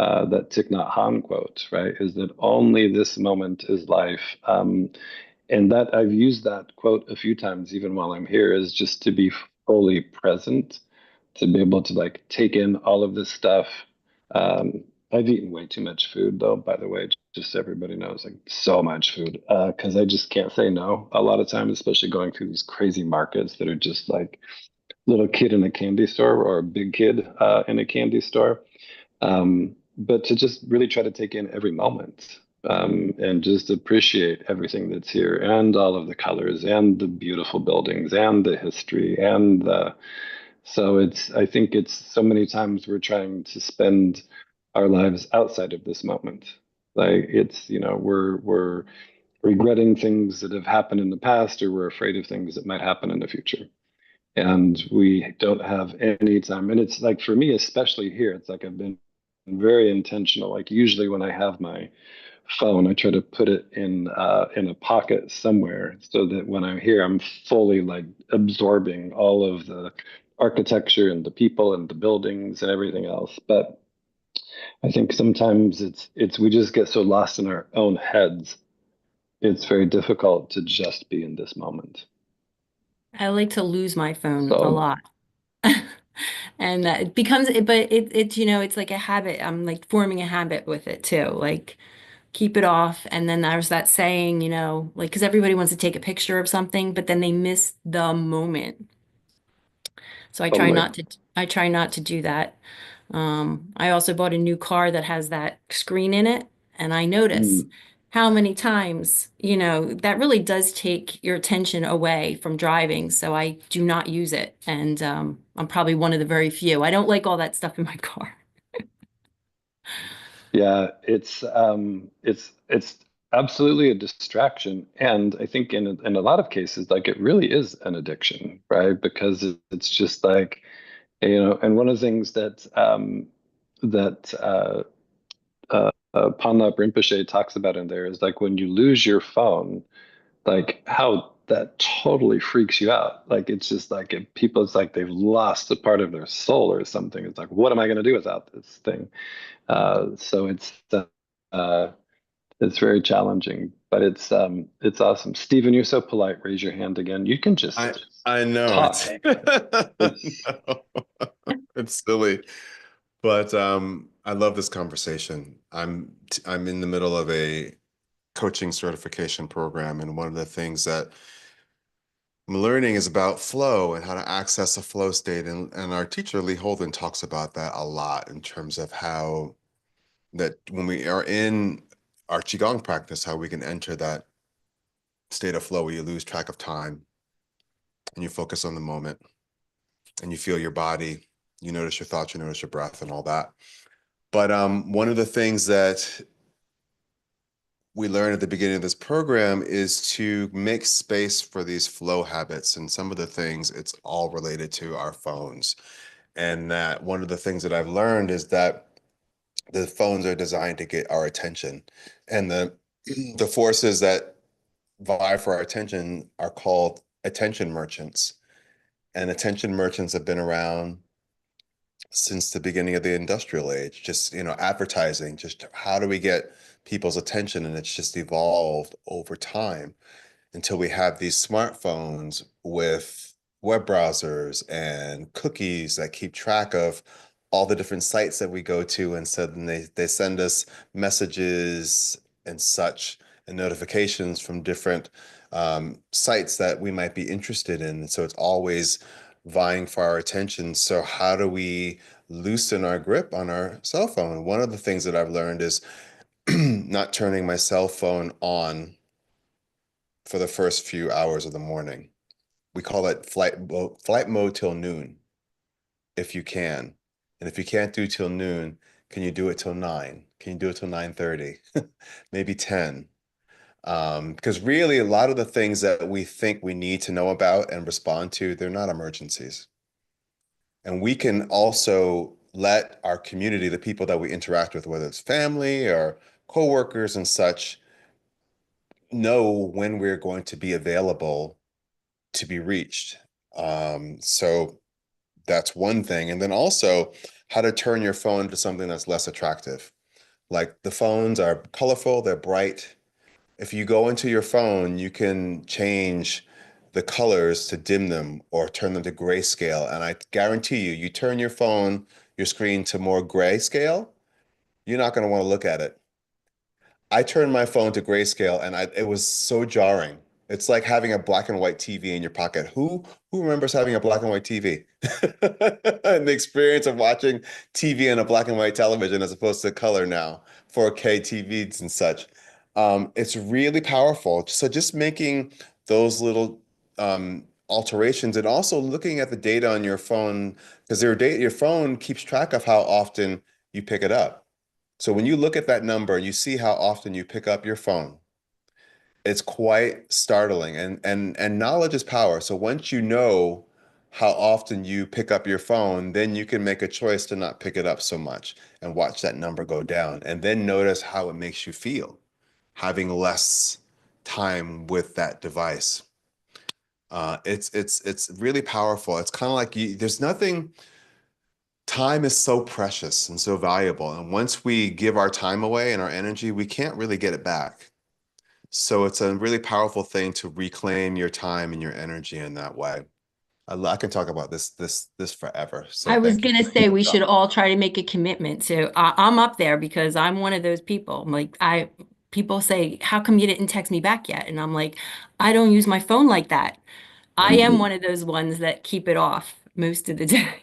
Thich Nhat Hanh quote, right? Is that only this moment is life. And that I've used that quote a few times, even while I'm here, is just to be fully present, to be able to like take in all of this stuff. I've eaten way too much food, though, by the way, just so everybody knows, like so much food, because I just can't say no a lot of times, especially going through these crazy markets that are just like little kid in a candy store or a big kid in a candy store. But to just really try to take in every moment and just appreciate everything that's here and all of the colors and the beautiful buildings and the history I think it's so many times we're trying to spend our lives outside of this moment. Like we're regretting things that have happened in the past, or we're afraid of things that might happen in the future. And we don't have any time. And it's like, for me, especially here, it's like I've been very intentional. Like usually when I have my phone, I try to put it in a pocket somewhere so that when I'm here, I'm fully like absorbing all of the architecture and the people and the buildings and everything else. But I think sometimes it's we just get so lost in our own heads. It's very difficult to just be in this moment. I like to lose my phone a So lot. And it becomes, but it's, it's like a habit. I'm like forming a habit with it too. Like keep it off. And then there's that saying, like, because everybody wants to take a picture of something, but then they miss the moment. So totally. I try not to do that. I also bought a new car that has that screen in it, and I notice Mm. how many times, that really does take your attention away from driving. So I do not use it. And I'm probably one of the very few. I don't like all that stuff in my car. Yeah, it's absolutely a distraction, and I think in a lot of cases, like it really is an addiction, right? Because it's just like, and one of the things that Panlap Rinpoche talks about in there is like when you lose your phone, like how that totally freaks you out. Like it's just like if people, it's like they've lost a part of their soul or something. It's like, what am I going to do without this thing? So uh, it's very challenging, but it's awesome. Stephen, you're so polite. Raise your hand again. You can just I know talk. it's It's no. It's silly, but I love this conversation. I'm in the middle of a coaching certification program, and one of the things that I'm learning is about flow and how to access a flow state. And our teacher, Lee Holden, talks about that a lot in terms of how that when we are in our Qigong practice, how we can enter that state of flow where you lose track of time and you focus on the moment and you feel your body, you notice your thoughts, you notice your breath and all that. But one of the things that we learn at the beginning of this program is to make space for these flow habits. And some of the things, it's all related to our phones. And that one of the things that I've learned is that the phones are designed to get our attention. And the forces that vie for our attention are called attention merchants. And attention merchants have been around since the beginning of the industrial age, just, advertising, just how do we get people's attention? And it's just evolved over time until we have these smartphones with web browsers and cookies that keep track of all the different sites that we go to. And so then they send us messages and such and notifications from different sites that we might be interested in. So it's always vying for our attention. So how do we loosen our grip on our cell phone? One of the things that I've learned is not turning my cell phone on for the first few hours of the morning. We call it flight mode till noon, if you can. And if you can't do till noon, can you do it till 9? Can you do it till 9:30? Maybe 10. Because really, a lot of the things that we think we need to know about and respond to, they're not emergencies. And we can also let our community, the people that we interact with, whether it's family or coworkers and such, know when we're going to be available to be reached. So that's one thing. And then also how to turn your phone into something that's less attractive. Like the phones are colorful, they're bright. If you go into your phone, you can change the colors to dim them or turn them to grayscale. And I guarantee you, you turn your phone, your screen to more grayscale, you're not going to want to look at it. I turned my phone to grayscale and it was so jarring. It's like having a black and white TV in your pocket. Who remembers having a black and white TV? And the experience of watching TV on a black and white television as opposed to color now, 4K TVs and such. It's really powerful. So just making those little alterations and also looking at the data on your phone, because your phone keeps track of how often you pick it up. So when you look at that number and you see how often you pick up your phone, it's quite startling. And knowledge is power. So once you know how often you pick up your phone, then you can make a choice to not pick it up so much and watch that number go down. And then notice how it makes you feel having less time with that device. It's really powerful. It's kind of like there's nothing. Time is so precious and so valuable. And once we give our time away and our energy, we can't really get it back. So it's a really powerful thing to reclaim your time and your energy in that way. I can talk about this forever. So I was thank you. gonna say we should all try to make a commitment to. I'm up there because I'm one of those people. People say, "How come you didn't text me back yet?" And I'm like, I don't use my phone like that. I am one of those ones that keep it off most of the day.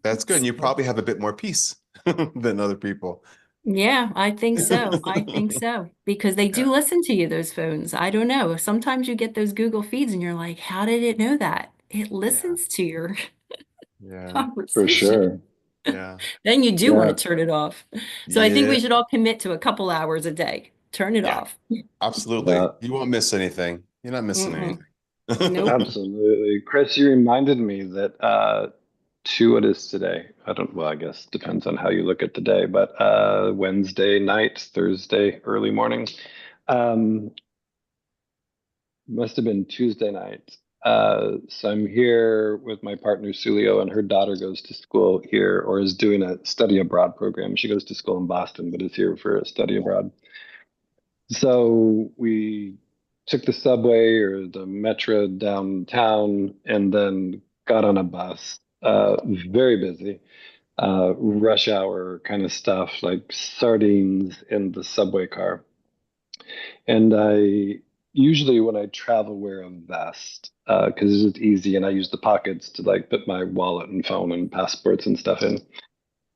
That's good. And you probably have a bit more peace than other people. Yeah, I think so. I think so. Because they Yeah. do listen to you, those phones. I don't know. Sometimes you get those Google feeds and you're like, how did it know that? It listens to your Yeah. For conversation. sure. Yeah. Then you do want Yeah. to turn it off. So I think Yeah. we should all commit to a couple hours a day. Turn it Yeah. off. Absolutely. Yeah. You won't miss anything. You're not missing Mm-mm. anything. Nope. Absolutely. Chris, you reminded me that what is today? I guess depends on how you look at the day, but Wednesday night, Thursday early morning. Um, Must have been Tuesday night. So I'm here with my partner Sulio, and her daughter goes to school here or is doing a study abroad program. She goes to school in Boston, but is here for a study abroad. So we took the subway or the metro downtown and then got on a bus. Very busy. rush hour kind of stuff, like sardines in the subway car. And I usually, when I travel, wear a vest because it's easy, and I use the pockets to like put my wallet and phone and passports and stuff in.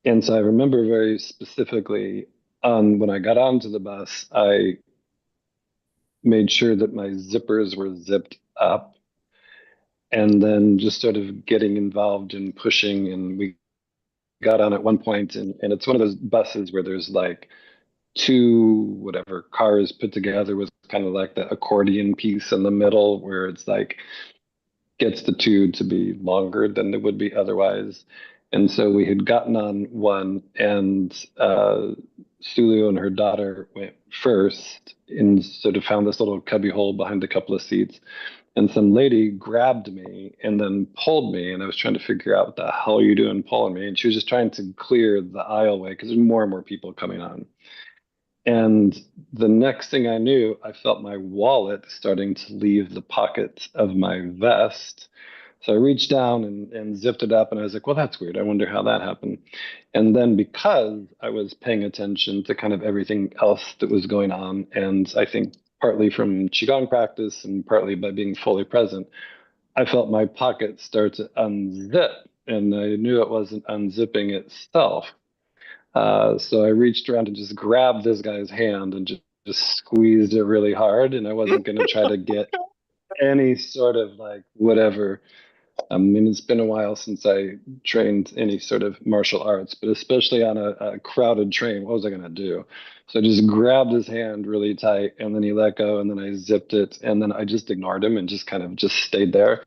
And so I remember very specifically on when I got onto the bus, I made sure that my zippers were zipped up, and then just sort of getting involved in pushing. And we got on at one point, and it's one of those buses where there's like two whatever cars put together with kind of like the accordion piece in the middle where it's like gets the two to be longer than they would be otherwise. And so we had gotten on one, and Sulio and her daughter went first and sort of found this little cubby hole behind a couple of seats. And some lady grabbed me and then pulled me, and I was trying to figure out what the hell are you doing pulling me? And she was just trying to clear the aisleway because there's more and more people coming on. And the next thing I knew, I felt my wallet starting to leave the pockets of my vest. So I reached down and zipped it up, and I was like, well, that's weird. I wonder how that happened. And then because I was paying attention to kind of everything else that was going on, and I think partly from Qigong practice and partly by being fully present, I felt my pocket start to unzip, and I knew it wasn't unzipping itself. So I reached around and just grabbed this guy's hand and just squeezed it really hard. And I wasn't going to try to get any sort of like whatever. I mean, it's been a while since I trained any sort of martial arts, but especially on a crowded train, what was I going to do? So I just grabbed his hand really tight, and then he let go, and then I zipped it, and then I just ignored him and just kind of just stayed there.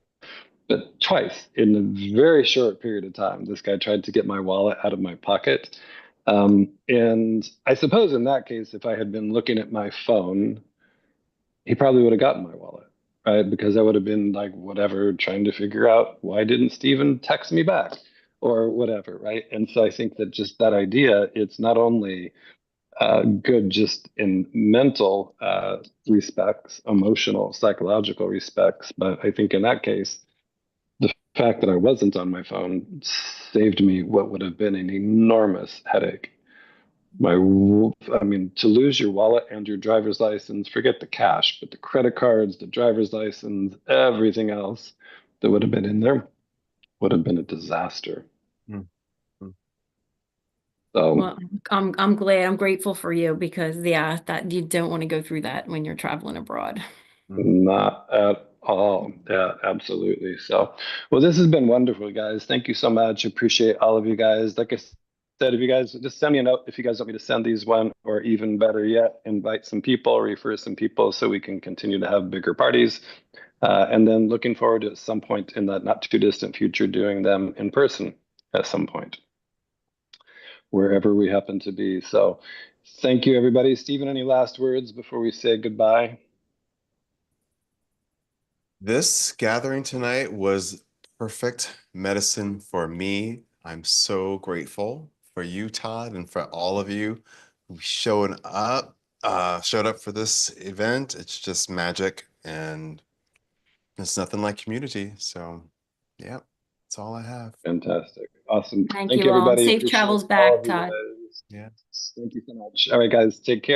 But twice in a very short period of time, this guy tried to get my wallet out of my pocket. And I suppose in that case, if I had been looking at my phone, he probably would have gotten my wallet, right? Because I would have been like, whatever, trying to figure out why didn't Steven text me back or whatever, right? And so I think that just that idea, it's not only good just in mental respects, emotional, psychological respects, but I think in that case, the fact that I wasn't on my phone saved me what would have been an enormous headache. I mean, to lose your wallet and your driver's license, forget the cash, but the credit cards, the driver's license, everything else that would have been in there would have been a disaster. Mm. So, Well, I'm glad, I'm grateful for you because yeah, that you don't want to go through that when you're traveling abroad. not at all. Yeah, absolutely. So, well, this has been wonderful, guys. Thank you so much. Appreciate all of you guys. Like I said, if you guys just send me a note if you guys want me to send these one, or even better yet, invite some people, refer some people so we can continue to have bigger parties. And then looking forward to at some point in that not too distant future doing them in person at some point, wherever we happen to be. So thank you, everybody. Steven, any last words before we say goodbye? This gathering tonight was perfect medicine for me. I'm so grateful for you, Todd, and for all of you who showed up for this event. It's just magic, and there's nothing like community. So, yeah, that's all I have. Fantastic. Awesome. Thank Thank you you, all. everybody. Safe Appreciate travels all back, of you Todd. guys. Yeah. Thank you so much. All right, guys, take care.